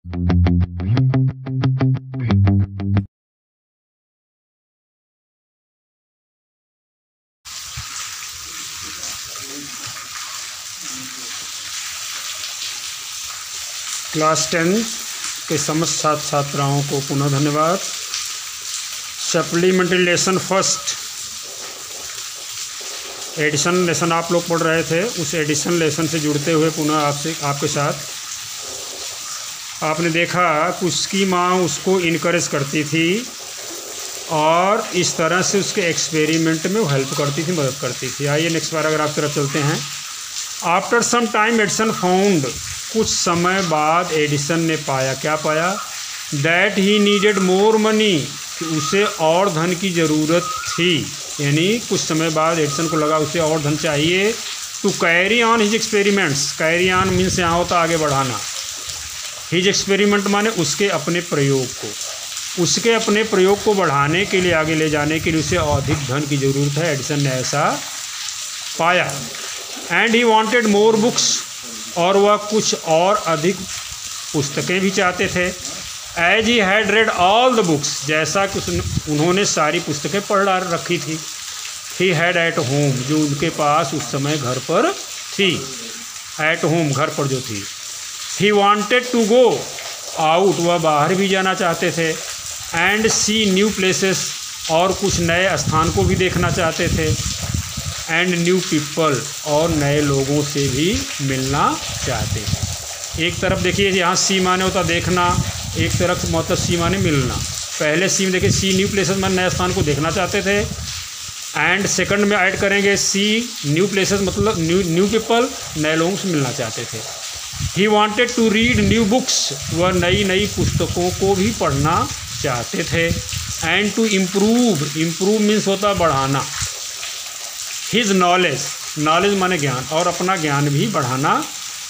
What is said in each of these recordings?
Class 10 के समस्त छात्र छात्राओं को पुनः धन्यवाद। Supplementary lesson first edition lesson आप लोग पढ़ रहे थे, उस एडिशन लेसन से जुड़ते हुए पुनः आपके साथ आपने देखा कि उसकी माँ उसको इनकरेज करती थी और इस तरह से उसके एक्सपेरिमेंट में वो हेल्प करती थी, मदद करती थी। आइए नेक्स्ट पैराग्राफ की तरफ चलते हैं। After some time Edison found, कुछ समय बाद एडिसन ने पाया, क्या पाया? That he needed more money, कि उसे और धन की ज़रूरत थी। यानी कुछ समय बाद एडिसन को लगा उसे और धन चाहिए to carry on his experiments. Carry on means यहाँ होता आगे बढ़ाना। हिज एक्सपेरिमेंट माने उसके अपने प्रयोग को, उसके अपने प्रयोग को बढ़ाने के लिए, आगे ले जाने के लिए उसे अधिक धन की ज़रूरत है। एडिसन ने ऐसा पाया। And he wanted more books, और वह कुछ और अधिक पुस्तकें भी चाहते थे। As he had read all the books, जैसा कि उन्होंने सारी पुस्तकें पढ़ रखी थी। ही हैड एट होम, जो उनके पास उस समय घर पर थी। एट होम, घर पर जो थी। He wanted to go out, वह बाहर भी जाना चाहते थे। एंड सी न्यू प्लेसेस, और कुछ नए स्थान को भी देखना चाहते थे। एंड न्यू पीपल, और नए लोगों से भी मिलना चाहते हैं। एक तरफ देखिए यहाँ सी माने होता देखना, एक तरफ मतलब सी माने मिलना। पहले सी में देखिए सी न्यू प्लेसेस में नए स्थान को देखना चाहते थे। एंड सेकंड में ऐड करेंगे सी न्यू प्लेसेस मतलब न्यू पीपल, नए लोगों से मिलना चाहते थे। He wanted to read new books, वह नई नई पुस्तकों को भी पढ़ना चाहते थे। And to improve, improve means होता बढ़ाना। हिज नॉलेज, नॉलेज माने ज्ञान, और अपना ज्ञान भी बढ़ाना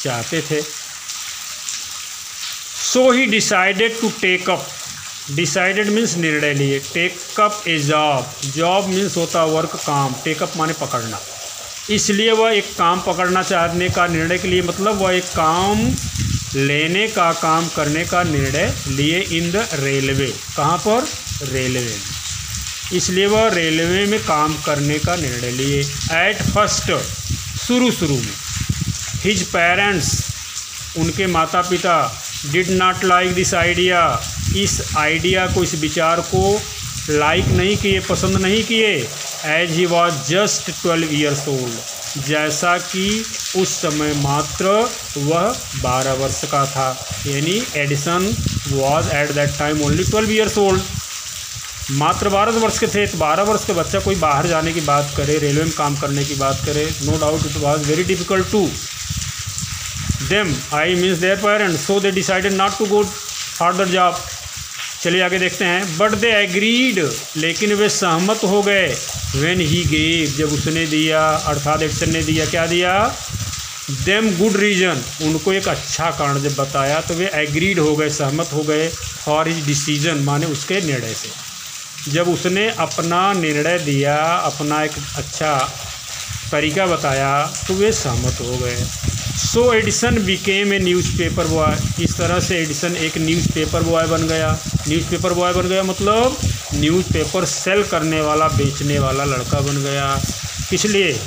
चाहते थे। So he decided to take up, decided means निर्णय लिए। Take up a job, job means होता वर्क, काम। टेक अप माने पकड़ना। इसलिए वह एक काम पकड़ना चाहने का निर्णय के लिए, मतलब वह एक काम लेने का, काम करने का निर्णय लिए। इन द रेलवे, कहाँ पर? रेलवे में। इसलिए वह रेलवे में काम करने का निर्णय लिए। एट फर्स्ट, शुरू में। हिज पेरेंट्स, उनके माता पिता, did not like this idea, इस आइडिया को, इस विचार को लाइक नहीं किए, पसंद नहीं किए। As he was just 12 years old, जैसा कि उस समय मात्र वह 12 वर्ष का था। यानी Edison was at that time only 12 years old, मात्र 12 वर्ष के थे। तो 12 वर्ष के बच्चा कोई बाहर जाने की बात करे, रेलवे में काम करने की बात करे, no doubt it was very difficult to them, I means their parents, so they decided not to go for the job. चलिए आगे देखते हैं। बट दे एग्रीड, लेकिन वे सहमत हो गए। व्हेन ही गेव, जब उसने दिया, अर्थात एडिसन ने दिया, क्या दिया? देम गुड रीजन, उनको एक अच्छा कारण जब बताया तो वे एग्रीड हो गए, सहमत हो गए। फॉर हिज डिसीजन माने उसके निर्णय से। जब उसने अपना निर्णय दिया, अपना एक अच्छा तरीका बताया, तो वे सहमत हो गए। So Edison became a newspaper boy, इस तरह से एडिसन एक न्यूज़पेपर बॉय बन गया। न्यूज़पेपर बॉय बन गया मतलब न्यूज़पेपर सेल करने वाला, बेचने वाला लड़का बन गया। किस लिए?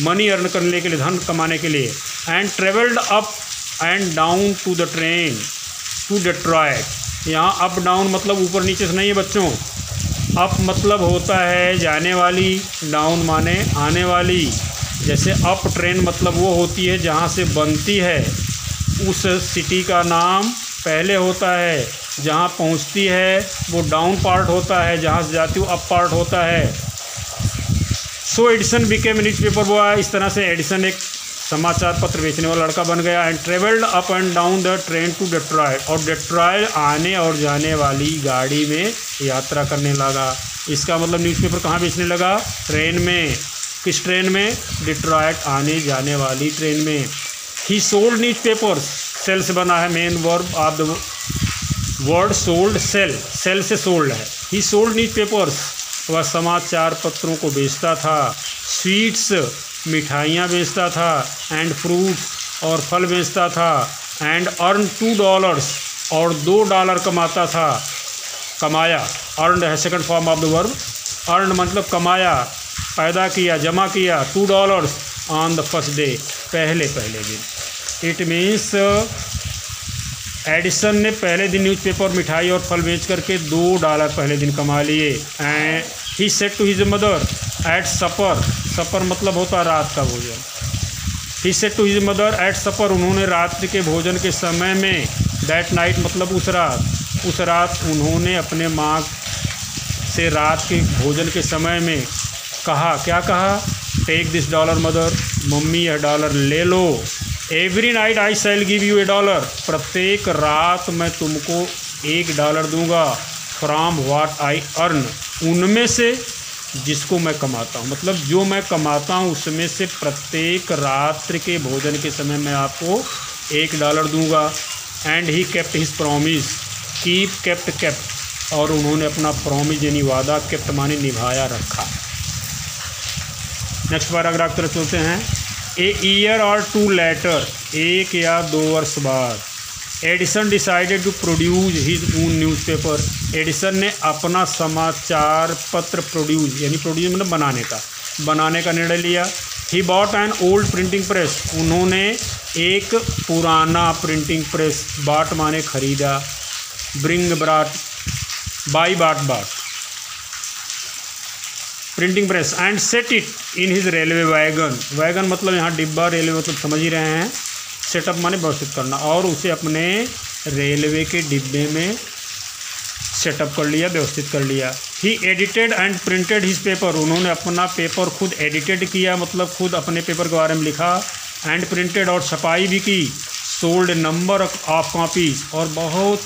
मनी अर्न करने के लिए, धन कमाने के लिए। And travelled up and down to the train to Detroit. यहाँ अप डाउन मतलब ऊपर नीचे से नहीं है बच्चों। अप मतलब होता है जाने वाली, डाउन माने आने वाली। जैसे अप ट्रेन मतलब वो होती है जहाँ से बनती है, उस सिटी का नाम पहले होता है, जहाँ पहुँचती है वो डाउन पार्ट होता है, जहाँ से जाती है वो अप पार्ट होता है। सो एडिसन बिकेम न्यूज़पेपर बॉय, इस तरह से एडिसन एक समाचार पत्र बेचने वाला लड़का बन गया। And travelled up and down the train to Detroit, और डेट्रॉयट आने और जाने वाली गाड़ी में यात्रा करने लगा। इसका मतलब न्यूज़पेपर कहाँ बेचने लगा? ट्रेन में। किस ट्रेन में? डेट्रॉयट आने जाने वाली ट्रेन में। ही सोल्ड न्यूज़पेपर्स, सेल से बना है, main verb of the word sold, sell, sell से सोल्ड है। ही सोल्ड न्यूज़पेपर्स, वह समाचार पत्रों को बेचता था। स्वीट्स, मिठाइयाँ बेचता था। एंड फ्रूट्स, और फल बेचता था। एंड अर्न $2, और $2 कमाता था, कमाया, अर्नड है second form of the verb. Earned मतलब कमाया, पैदा किया, जमा किया $2 ऑन द फर्स्ट डे, पहले दिन। इट मीन्स एडिसन ने पहले दिन न्यूज़पेपर, मिठाई और फल बेच करके $2 पहले दिन कमा लिए। And he said to his mother at supper, supper मतलब होता रात का भोजन। He said to his mother at supper, उन्होंने रात्रि के भोजन के समय में, दैट नाइट मतलब उस रात उन्होंने अपने माँ से रात के भोजन के समय में कहा, क्या कहा? टेक दिस $, मदर, मम्मी यह $, ले लो। Every night I shall give you $, प्रत्येक रात मैं तुमको $1 दूंगा। फ्रॉम व्हाट आई अर्न, उनमें से जिसको मैं कमाता हूँ, मतलब जो मैं कमाता हूँ उसमें से प्रत्येक रात्रि के भोजन के समय मैं आपको $1 दूंगा। And he kept his promise, keep kept, और उन्होंने अपना प्रॉमिस यानी वादा, केप्ट माने निभाया, रखा। नेक्स्ट पैराग्राफ तरफ चलते हैं। ए ईयर और 2 लेटर, 1 या 2 वर्ष बाद, Edison decided to produce his own newspaper, Edison ने अपना समाचार पत्र प्रोड्यूस यानी प्रोड्यूस मतलब बनाने का निर्णय लिया। He bought an old printing press, उन्होंने एक पुराना प्रिंटिंग प्रेस, बाट माने खरीदा, ब्रिंग ब्राट, बाई बाट printing press, and set it in his railway wagon मतलब यहाँ डिब्बा, रेलवे मतलब समझ ही रहे हैं, सेटअप माने व्यवस्थित करना, और उसे अपने रेलवे के डिब्बे में सेटअप कर लिया, व्यवस्थित कर लिया। He edited and printed his paper, उन्होंने अपना पेपर खुद एडिटेड किया, मतलब खुद अपने पेपर के बारे में लिखा, एंड प्रिंटेड और छपाई भी की। सोल्ड नंबर ऑफ कॉपीज़, और बहुत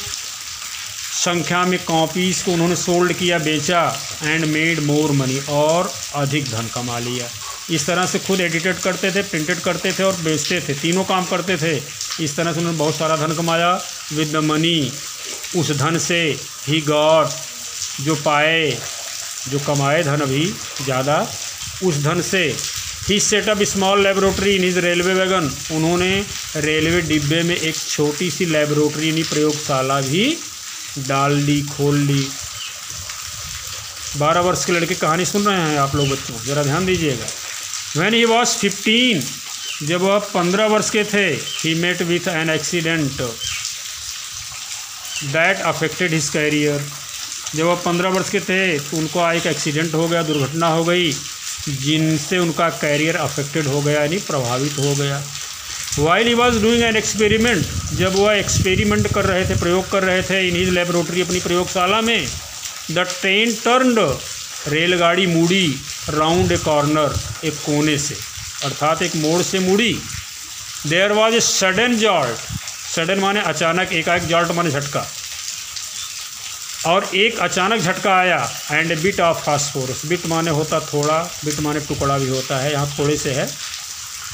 संख्या में कॉपीज़ को उन्होंने सोल्ड किया, बेचा। एंड मेड मोर मनी, और अधिक धन कमा लिया। इस तरह से खुद एडिटेड करते थे, प्रिंटेड करते थे और बेचते थे, तीनों काम करते थे। इस तरह से उन्होंने बहुत सारा धन कमाया। विद द मनी, उस धन से, ही गॉट, जो पाए, जो कमाए धन अभी ज़्यादा, उस धन से, he set up small laboratory in his railway wagon, उन्होंने रेलवे डिब्बे में एक छोटी सी लेबोरेटरी यानी प्रयोगशाला भी डाल ली, खोल ली। 12 वर्ष के लड़के कहानी सुन रहे हैं आप लोग बच्चों, ज़रा ध्यान दीजिएगा। When he was 15, जब वह 15 वर्ष के थे, he met with an accident that affected his career, जब वह 15 वर्ष के थे तो उनको एक एक्सीडेंट हो गया, दुर्घटना हो गई, जिनसे उनका कैरियर अफेक्टेड हो गया यानी प्रभावित हो गया। While he was doing an experiment, जब वह एक्सपेरिमेंट कर रहे थे, प्रयोग कर रहे थे, इन हिज लेबोरेटरी अपनी प्रयोगशाला में, द ट्रेन टर्न्ड, रेलगाड़ी मुड़ी, राउंड ए कॉर्नर, एक कोने से, अर्थात एक मोड़ से मुड़ी। There was a sudden jolt, sudden माने अचानक, एकाएक, जॉल्ट माने झटका, और एक अचानक झटका आया। And A bit of phosphorus, bit माने होता थोड़ा, बिट माने टुकड़ा भी होता है, यहाँ थोड़े से है।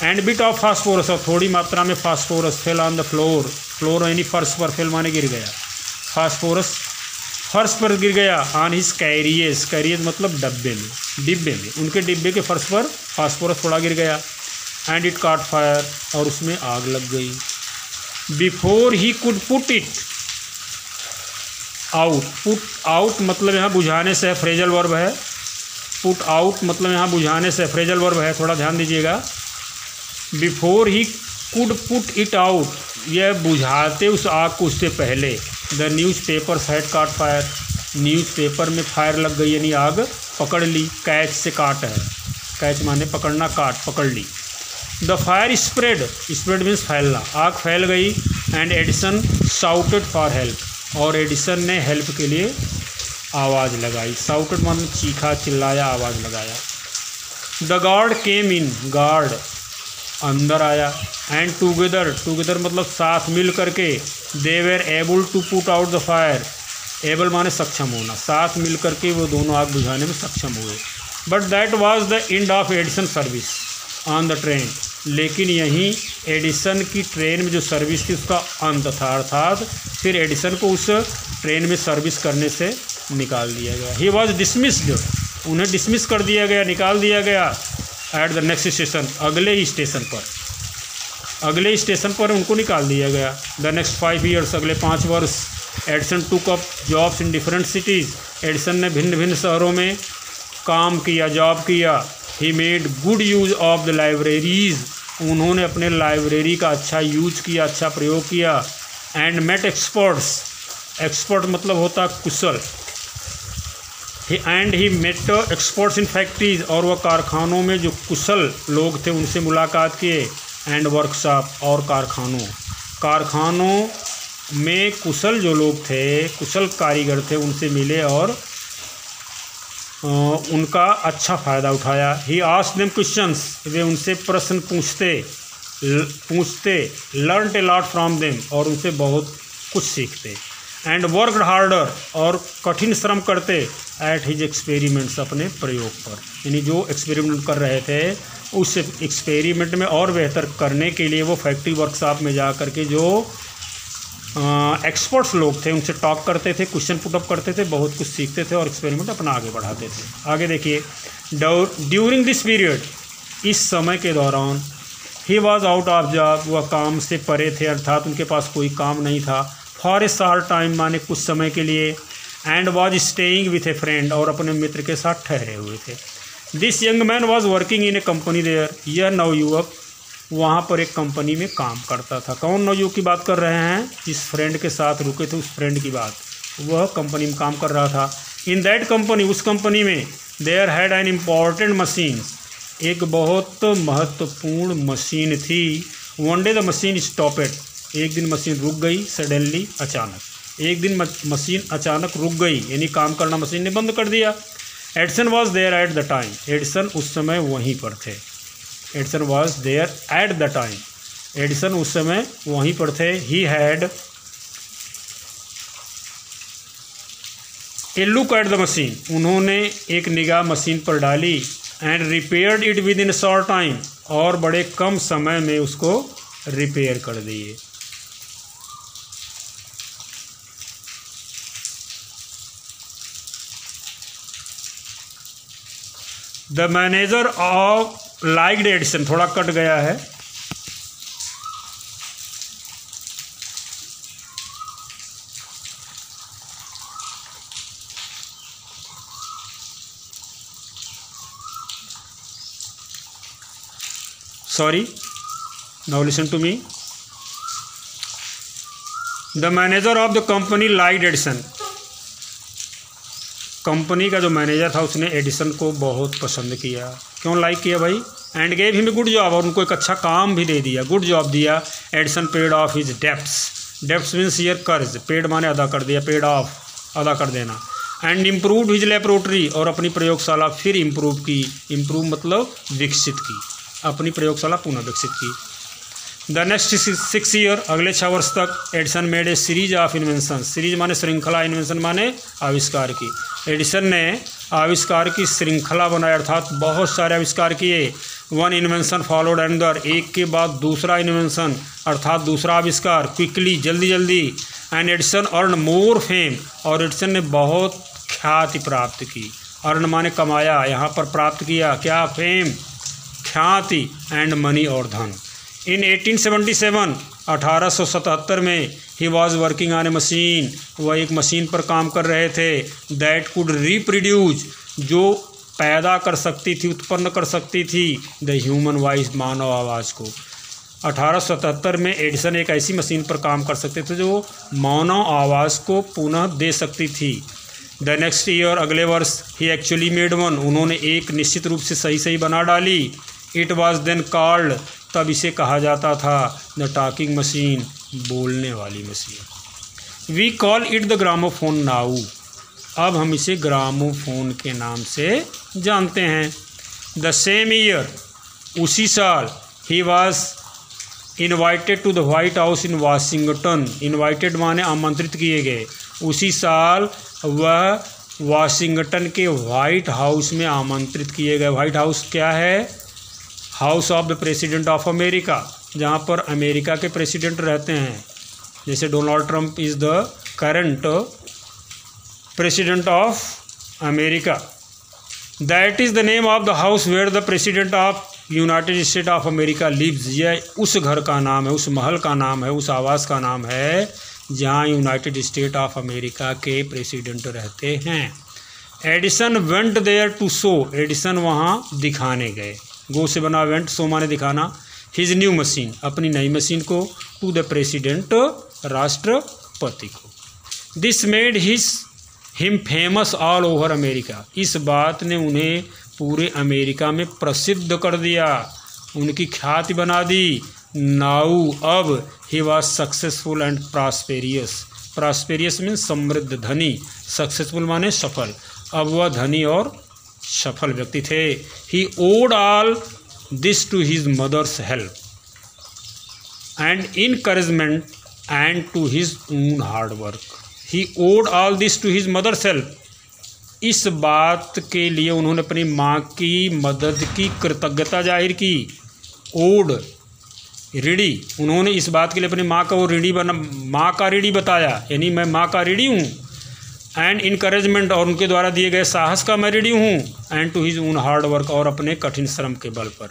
एंड बिट ऑफ फास्फोरस, और थोड़ी मात्रा में phosphorus, fell on the floor, floor यानी फर्श पर, फेल माने गिर गया, फास्फोरस फर्श पर गिर गया। ऑन हिज कैरियर्स, कैरियर मतलब डिब्बे में, उनके डिब्बे के फर्श पर फास्फोरस थोड़ा गिर गया। एंड इट कॉट फायर, और उसमें आग लग गई। Before he could put it out, put out मतलब यहाँ बुझाने से है, फ्रेजल वर्ब है। पुट आउट मतलब यहाँ बुझाने से फ्रेजल वर्ब है, थोड़ा ध्यान दीजिएगा। Before he could put it out, यह बुझाते उस आग को उससे पहले। The news paper had cot fire, newspaper में फायर लग गई यानी आग पकड़ ली। कैच से काट है, कैच माने पकड़ना, काट, पकड़ ली। The fire spread, spread means फैलना, आग फैल गई। And Edison shouted for help, और एडिसन ने हेल्प के लिए आवाज़ लगाई। शाउटेड माने चीखा, चिल्लाया, आवाज़ लगाया। The guard came in, guard अंदर आया। एंड टुगेदर, टुगेदर मतलब साथ मिल करके, they were able to put out the fire, able माने सक्षम होना, साथ मिल करके वो दोनों आग बुझाने में सक्षम हुए। But that was the end of Edison service on the train, लेकिन यहीं एडिसन की ट्रेन में जो सर्विस थी उसका अंत था, अर्थात फिर एडिसन को उस ट्रेन में सर्विस करने से निकाल दिया गया। ही वॉज डिसमिस्ड, उन्हें डिसमिस कर दिया गया, निकाल दिया गया। एट द नेक्स्ट स्टेशन, अगले ही स्टेशन पर। अगले स्टेशन पर उनको निकाल दिया गया। द नेक्स्ट 5 years, अगले 5 वर्ष, एडिसन टूक up jobs in different cities, Edison ने भिन्न भिन्न शहरों में काम किया, जॉब किया। He made good use of the libraries, उन्होंने अपने लाइब्रेरी का अच्छा यूज किया, अच्छा प्रयोग किया। एंड मेट एक्सपर्ट्स, एक्सपर्ट मतलब होता कुशल। And he met experts in factories, और वह कारखानों में जो कुशल लोग थे उनसे मुलाकात किए। एंड वर्कशॉप, और कारखानों में कुशल जो लोग थे, कुशल कारीगर थे, उनसे मिले और उनका अच्छा फ़ायदा उठाया। ही आस्क्ड देम क्वेश्चंस, वे उनसे प्रश्न पूछते। Learn a lot from them, और उनसे बहुत कुछ सीखते। एंड वर्कड हार्डर, और कठिन श्रम करते। एट हिज एक्सपेरिमेंट्स, अपने प्रयोग पर, यानी जो एक्सपेरिमेंट कर रहे थे उस एक्सपेरिमेंट में और बेहतर करने के लिए वो फैक्ट्री वर्कशॉप में जा कर के जो एक्सपर्ट्स लोग थे उनसे टॉक करते थे, क्वेश्चन पुटअप करते थे, बहुत कुछ सीखते थे और एक्सपेरिमेंट अपना आगे बढ़ाते थे। आगे देखिए, ड्यूरिंग दिस पीरियड, इस समय के दौरान, he was out of job, वह काम से परे थे, अर्थात उनके पास कोई काम नहीं था। फॉर ए शॉर्ट टाइम, माने कुछ समय के लिए। And was staying with a friend, और अपने मित्र के साथ ठहरे हुए थे। This young man was working in a company there, यह नवयुवक वहाँ पर एक कंपनी में काम करता था। कौन नवयुवक की बात कर रहे हैं? जिस फ्रेंड के साथ रुके थे उस फ्रेंड की बात, वह कंपनी में काम कर रहा था। इन दैट कंपनी, उस कंपनी में, there had an important machine, एक बहुत महत्वपूर्ण मशीन थी। One day the machine stopped, एक दिन मशीन रुक गई। सडनली, अचानक, एक दिन मशीन अचानक रुक गई, यानी काम करना मशीन ने बंद कर दिया। Edison was there at the time, Edison उस समय वहीं पर थे। Edison was there at the time, Edison उस समय वहीं पर थे। He had a look at the machine, उन्होंने एक निगाह मशीन पर डाली। And repaired it within short time, और बड़े कम समय में उसको रिपेयर कर दिए। The manager of liked Edison, थोड़ा कट गया है। Sorry, now listen to me. The manager of the company liked Edison, company का जो मैनेजर था उसने एडिसन को बहुत पसंद किया। क्यों लाइक किया भाई? And gave him a good job, और उनको एक अच्छा काम भी दे दिया, गुड जॉब दिया। Edison paid of his debts, debts means here कर्ज, पेड माने अदा कर दिया, पेड ऑफ अदा कर देना। एंड इम्प्रूव्ड हिज लैबोरेटरी, और अपनी प्रयोगशाला फिर इम्प्रूव की, इम्प्रूव मतलब विकसित की, अपनी प्रयोगशाला पुनः विकसित की। द नेक्स्ट 6 years, अगले 6 वर्ष तक, Edison made a series of invention, series माने श्रृंखला, इन्वेंशन माने आविष्कार की। एडिसन ने आविष्कार की श्रृंखला बनाई, अर्थात बहुत सारे आविष्कार किए। वन इन्वेंशन फॉलोड अनदर, एक के बाद दूसरा इन्वेंशन अर्थात दूसरा आविष्कार, क्विकली, जल्दी जल्दी। And Edison earn more fame, और एडिसन ने बहुत ख्याति प्राप्त की। अर्न माने कमाया, यहाँ पर प्राप्त किया क्या? फेम, ख्याति, एंड मनी, और धन। इन 1877, 1877 में, he was working on A machine, वह एक मशीन पर काम कर रहे थे। दैट कुड रिप्रोड्यूस, जो पैदा कर सकती थी, उत्पन्न कर सकती थी, द ह्यूमन वॉइस, मानव आवाज़ को। 1877 में एडिसन एक ऐसी मशीन पर काम कर सकते थे जो मानव आवाज़ को पुनः दे सकती थी। द नेक्स्ट ईयर, अगले वर्ष, ही एक्चुअली मेड वन, उन्होंने एक निश्चित रूप से सही बना डाली। इट वॉज देन कॉल्ड, तब इसे कहा जाता था द टॉकिंग मशीन, बोलने वाली machine. We call it the gramophone now, अब हम इसे ग्रामोफोन के नाम से जानते हैं। द सेम ईयर, उसी साल, he was invited to the White House in Washington, invited माने आमंत्रित किए गए। उसी साल वह वाशिंगटन के वाइट हाउस में आमंत्रित किए गए। वाइट हाउस क्या है? House of the president of America, जहाँ पर अमेरिका के प्रेसिडेंट रहते हैं। जैसे Donald Trump is the current president of America. That is the name of the house where the president of United State of America lives, यह उस घर का नाम है, उस महल का नाम है, उस आवास का नाम है जहाँ यूनाइटेड स्टेट ऑफ अमेरिका के प्रेसिडेंट रहते हैं। Edison went there to show, Edison वहाँ दिखाने गए। गो से बना वेंट, शो माने दिखाना। हिज न्यू मशीन, अपनी नई मशीन को, टू द प्रेसिडेंट, राष्ट्रपति को। This made him famous all over America, इस बात ने उन्हें पूरे अमेरिका में प्रसिद्ध कर दिया, उनकी ख्याति बना दी। नाउ अब he was successful and prosperous, prosperous means समृद्ध, धनी, सक्सेसफुल माने सफल, अब वह धनी और सफल व्यक्ति थे। He owed all this to his mother's help and encouragement and to his own hard work. He owed all this to his mother's help, इस बात के लिए उन्होंने अपनी माँ की मदद की कृतज्ञता जाहिर की। ओड ऋणी, उन्होंने इस बात के लिए अपनी माँ का वो ऋणी बना, माँ का ऋणी बताया, यानी मैं माँ का ऋणी हूँ। एंड इनकरेजमेंट, और उनके द्वारा दिए गए साहस का मैं ऋणी हूँ। And to his own hard work, और अपने कठिन श्रम के बल पर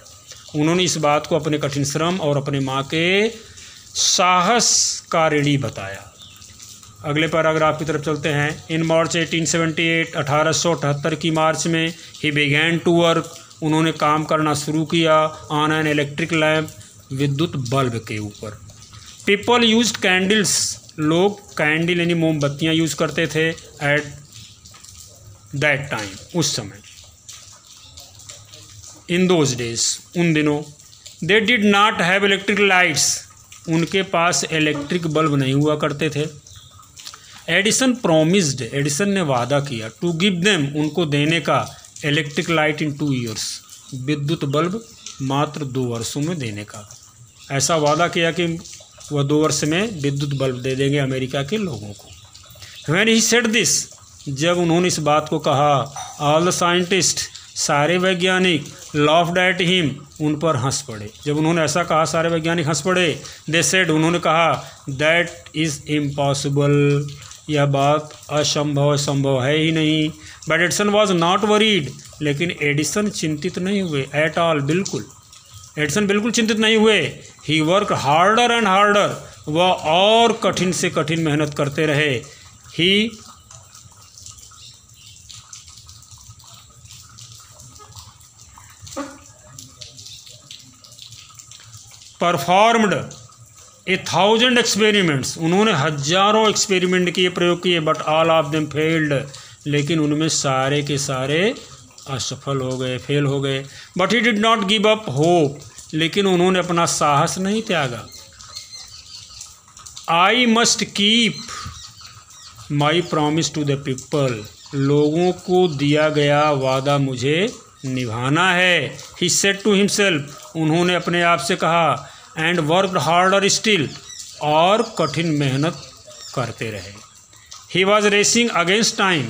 उन्होंने इस बात को अपने कठिन श्रम और अपने माँ के साहस का ऋणी बताया। अगले पैराग्राफ की तरफ चलते हैं। इन मार्च 1878, 1878 की मार्च में, ही बिगैन टू वर्क, उन्होंने काम करना शुरू किया, ऑन एन इलेक्ट्रिक लैम्प, विद्युत बल्ब के ऊपर। पीपल यूज्ड कैंडल्स, लोग कैंडल यानी मोमबत्तियाँ यूज़ करते थे एट दैट टाइम, उस समय, इन दोज डेज, उन दिनों। They did not have electric lights, उनके पास इलेक्ट्रिक बल्ब नहीं हुआ करते थे। एडिसन प्रोमिस्ड, एडिसन ने वादा किया, टू गिव देम, उनको देने का, इलेक्ट्रिक लाइट इन 2 years, विद्युत बल्ब मात्र 2 वर्षों में देने का। ऐसा वादा किया कि वह 2 वर्ष में विद्युत बल्ब दे देंगे अमेरिका के लोगों को। व्हेन ही सेड दिस, जब उन्होंने इस बात को कहा, ऑल द साइंटिस्ट, सारे वैज्ञानिक, लॉफ्ड एट हिम, उन पर हंस पड़े। जब उन्होंने ऐसा कहा सारे वैज्ञानिक हंस पड़े। दे सेड, उन्होंने कहा, दैट इज़ इम्पॉसिबल, यह बात असंभव, संभव है ही नहीं। But Edison was not worried, लेकिन एडिसन चिंतित नहीं हुए, एट ऑल, बिल्कुल, एडिसन बिल्कुल चिंतित नहीं हुए। ही वर्क हार्डर एंड हार्डर, वह और कठिन से कठिन मेहनत करते रहे। ही परफॉर्म्ड 1000 एक्सपेरिमेंट्स, उन्होंने हजारों एक्सपेरिमेंट किए, प्रयोग किए। But all of them failed, लेकिन उनमें सारे के सारे असफल हो गए, फेल हो गए। But he did not give up hope, लेकिन उन्होंने अपना साहस नहीं त्यागा। I must keep my promise to the people, लोगों को दिया गया वादा मुझे निभाना है। ही सेड टू हिमसेल्फ, उन्होंने अपने आप से कहा। एंड वर्कड हार्डर स्टिल, और कठिन मेहनत करते रहे। He was racing against time,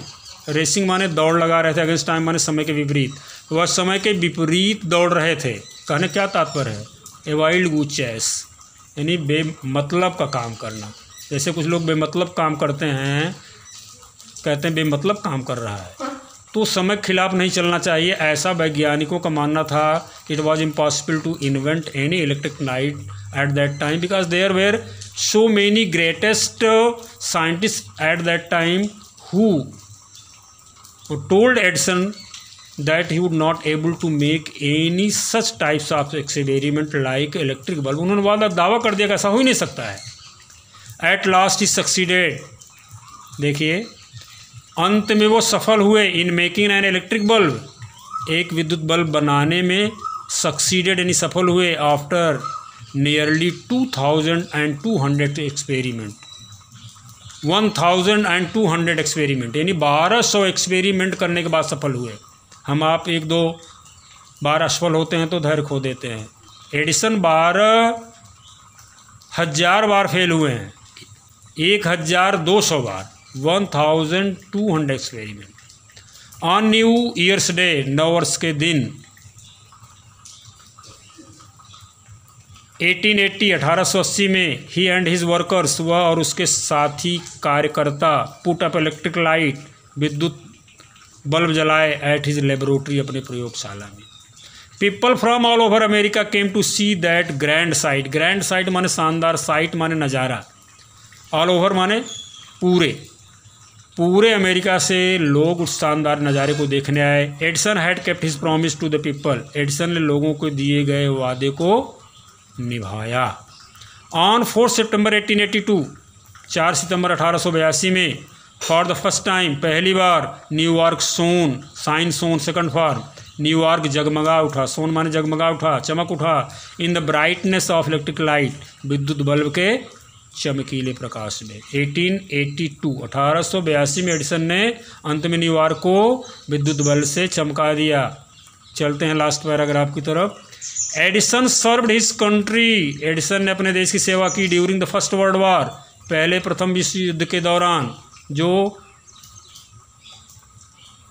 racing माने दौड़ लगा रहे थे, अगेंस्ट टाइम माने समय के विपरीत, वह समय के विपरीत दौड़ रहे थे। कहने क्या तात्पर्य है, ए वाइल्ड गूस चेस, यानी बेमतलब का काम करना। जैसे कुछ लोग बेमतलब काम करते हैं, कहते हैं बेमतलब काम कर रहा है, तो समय के खिलाफ नहीं चलना चाहिए। ऐसा वैज्ञानिकों का मानना था कि it was impossible to invent any electric light at that time because there were so many greatest scientist at that time who told Edison that he would not able to make any such types of experiment like electric bulb. उन्होंने दावा कर दिया कि ऐसा हो ही नहीं सकता है। एट लास्ट ही सक्सीडेड, देखिए अंत में वो सफल हुए। In making an electric bulb, एक विद्युत बल्ब बनाने में सक्सीडेड यानी सफल हुए। आफ्टर नियरली 2200 एक्सपेरिमेंट, 1200 एक्सपेरिमेंट, यानी 1200 एक्सपेरिमेंट करने के बाद सफल हुए। हम आप 1-2 बार असफल होते हैं तो धैर्य खो देते हैं। एडिसन 12,000 बार फेल हुए हैं, 1200 बार, 1200 experiment. On new years day, नव वर्ष के दिन 1880 में, ही एंड हिज वर्कर्स, वह और उसके साथी कार्यकर्ता, पुट अप इलेक्ट्रिक लाइट, विद्युत बल्ब जलाए, एट हिज लेबोरेटरी, अपने प्रयोगशाला में। People from all over America came to see that grand sight. Grand sight माने शानदार, साइट माने नज़ारा, ऑल ओवर माने पूरे अमेरिका से लोग उस शानदार नज़ारे को देखने आए। Edison had kept his promise to the people. Edison ने लोगों को दिए गए वादे को निभाया। ऑन 4 सितंबर 1882, 4 सितंबर 1882 में, फॉर द फर्स्ट टाइम, पहली बार, न्यूयॉर्क सोन, साइन सोन सेकंड फॉर्म, न्यूयॉर्क जगमगा उठा, सोन माने जगमगा उठा, चमक उठा, in the brightness of electric light, विद्युत बल्ब के चमकीले प्रकाश में। 1882 में एडिसन ने अंत में न्यूयॉर्क को विद्युत बल्ब से चमका दिया। चलते हैं लास्ट पैराग्राफ की तरफ। Edison served his country. Edison ने अपने देश की सेवा की during the first world war, पहले प्रथम विश्व युद्ध के दौरान, जो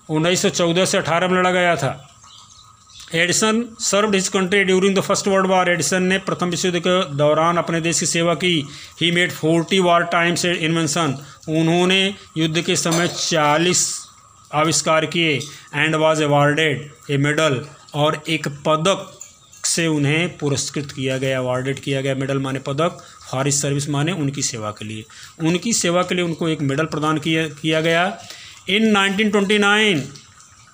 1914 से 18 में लड़ा गया था। Edison served his country during the first world war. Edison ने प्रथम विश्व युद्ध के दौरान अपने देश की सेवा की। He made 40 war times invention. उन्होंने युद्ध के समय 40 आविष्कार किए। And was awarded A medal, और एक पदक से उन्हें पुरस्कृत किया गया, अवार्डेड किया गया। मेडल माने पदक, फॉर हिज सर्विस माने उनकी सेवा के लिए। उनकी सेवा के लिए उनको एक मेडल प्रदान किया गया। इन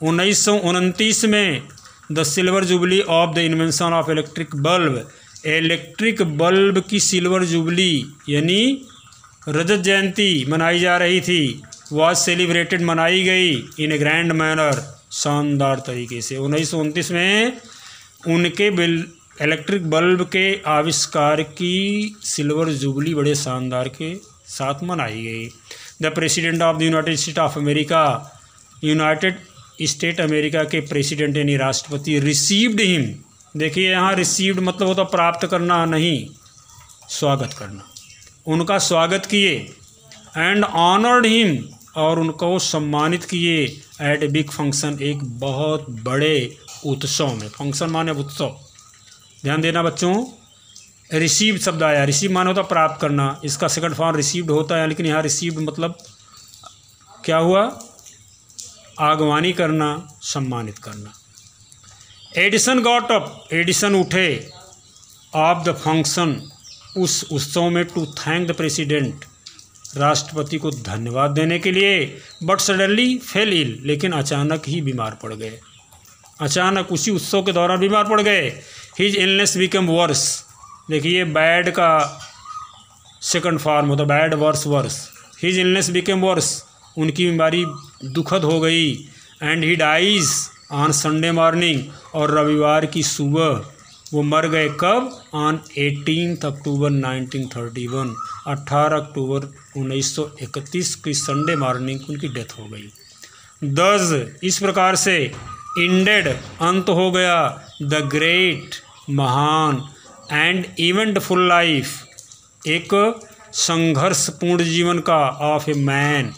1929 में the silver jubilee of the invention of electric bulb. Electric bulb की सिल्वर जुबली यानी रजत जयंती मनाई जा रही थी। वॉज सेलिब्रेटेड, मनाई गई, इन ए ग्रैंड मैनर, शानदार तरीके से। 1929 में उनके इलेक्ट्रिक बल्ब के आविष्कार की सिल्वर जुबली बड़े शानदार के साथ मनाई गई। The president of the United State of America, United state America के प्रेसिडेंट यानी राष्ट्रपति, रिसीव्ड हिम। देखिए यहाँ रिसीव्ड मतलब होता प्राप्त करना, नहीं स्वागत करना। उनका स्वागत किए। एंड ऑनर्ड हिम, और उनको सम्मानित किए। एट ए बिग फंक्शन, एक बहुत बड़े उत्सव में। फंक्शन माने उत्सव, ध्यान देना बच्चों। रिसीव शब्द आया, रिसीव माने होता प्राप्त करना, इसका सेकंड फॉर्म रिसीव्ड होता है, लेकिन यहाँ रिसीव्ड मतलब क्या हुआ, आगवानी करना, सम्मानित करना। एडिसन गॉट अप, एडिसन उठे, ऑफ द फंक्शन, उस उत्सव में, टू थैंक द प्रेसिडेंट, राष्ट्रपति को धन्यवाद देने के लिए। बट सडनली फेल इल, लेकिन अचानक ही बीमार पड़ गए। अचानक उसी उत्सव के दौरान बीमार पड़ गए। His illness become worse. देखिए बैड का सेकंड फॉर्म होता, bad worse worse. His illness become worse, उनकी बीमारी दुखद हो गई। And he dies on Sunday morning, और रविवार की सुबह वो मर गए। कब? ऑन 18 अक्टूबर 1931, 18 अक्टूबर 1931 की संडे मॉर्निंग उनकी डेथ हो गई। 10 इस प्रकार से, इंडेड अंत हो गया, द ग्रेट महान, एंड इवेंटफुल लाइफ एक संघर्षपूर्ण जीवन का, ऑफ ए मैन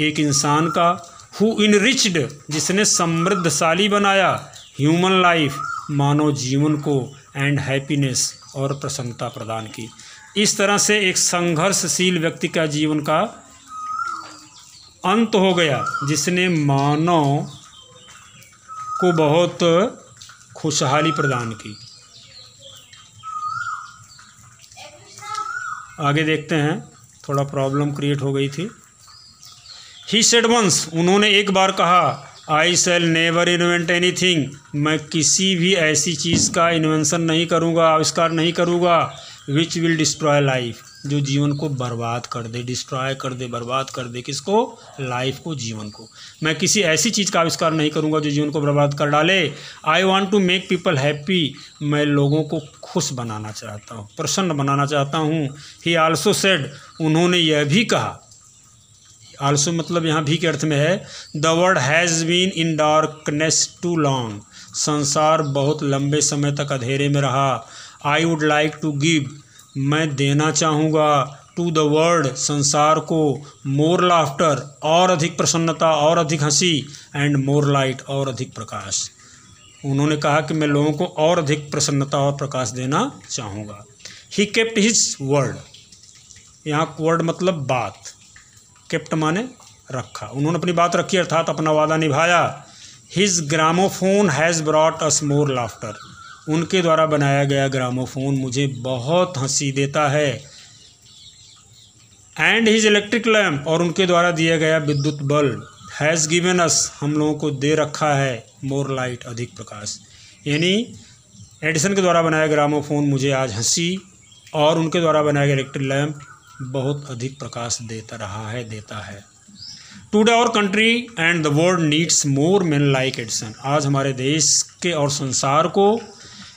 एक इंसान का, हु इनरिच्ड जिसने समृद्धशाली बनाया, ह्यूमन लाइफ मानव जीवन को, एंड हैप्पीनेस और प्रसन्नता प्रदान की। इस तरह से एक संघर्षशील व्यक्ति का जीवन का अंत हो गया, जिसने मानव को बहुत खुशहाली प्रदान की। आगे देखते हैं, थोड़ा प्रॉब्लम क्रिएट हो गई थी। ही सेड वंस, उन्होंने एक बार कहा, आई शैल नेवर इन्वेंट एनीथिंग, मैं किसी भी ऐसी चीज़ का इन्वेंशन नहीं करूँगा, आविष्कार नहीं करूँगा, विच विल डिस्ट्रॉय लाइफ, जो जीवन को बर्बाद कर दे, डिस्ट्रॉय कर दे, बर्बाद कर दे, किसको? लाइफ को, जीवन को। मैं किसी ऐसी चीज़ का आविष्कार नहीं करूँगा जो जीवन को बर्बाद कर डाले। I want to make people happy, मैं लोगों को खुश बनाना चाहता हूँ, प्रसन्न बनाना चाहता हूँ। ही आल्सो सेड, उन्होंने यह भी कहा, आल्सो मतलब यहाँ भी के अर्थ में है, the world has been in darkness too long, संसार बहुत लंबे समय तक अंधेरे में रहा। I would like to give, मैं देना चाहूँगा, टू द वर्ल्ड संसार को, मोर लाफ्टर और अधिक प्रसन्नता और अधिक हंसी, एंड मोर लाइट और अधिक प्रकाश। उन्होंने कहा कि मैं लोगों को और अधिक प्रसन्नता और प्रकाश देना चाहूँगा। ही केप्ट हिज वर्ड, यहाँ वर्ड मतलब बात, केप्ट माने रखा, उन्होंने अपनी बात रखी, अर्थात अपना वादा निभाया। His gramophone has brought us more laughter, उनके द्वारा बनाया गया ग्रामोफोन मुझे बहुत हंसी देता है। एंड हिज इलेक्ट्रिक लैम्प, और उनके द्वारा दिया गया विद्युत बल्ब, हैज़ गिवन अस, हम लोगों को दे रखा है, मोर लाइट, अधिक प्रकाश। यानी एडिसन के द्वारा बनाया ग्रामोफोन मुझे आज हंसी और उनके द्वारा बनाया गया इलेक्ट्रिक लैम्प बहुत अधिक प्रकाश देता है। Today our country and the world needs more man like Edison, आज हमारे देश के और संसार को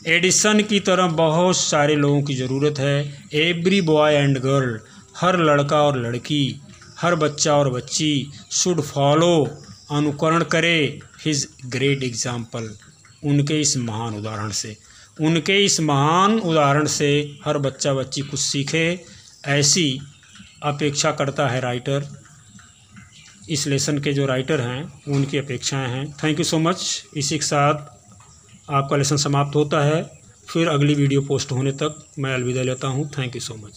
एडिसन की तरह बहुत सारे लोगों की ज़रूरत है। एवरी बॉय एंड गर्ल, हर लड़का और लड़की, हर बच्चा और बच्ची शुड फॉलो, अनुकरण करे, हिज ग्रेट एग्जाम्पल, उनके इस महान उदाहरण से हर बच्चा बच्ची कुछ सीखे, ऐसी अपेक्षा करता है राइटर। इस लेसन के जो राइटर हैं उनकी अपेक्षाएं हैं। Thank you so much. इसी के साथ आपका लेसन समाप्त होता है। फिर अगली वीडियो पोस्ट होने तक मैं अलविदा लेता हूँ। Thank you so much.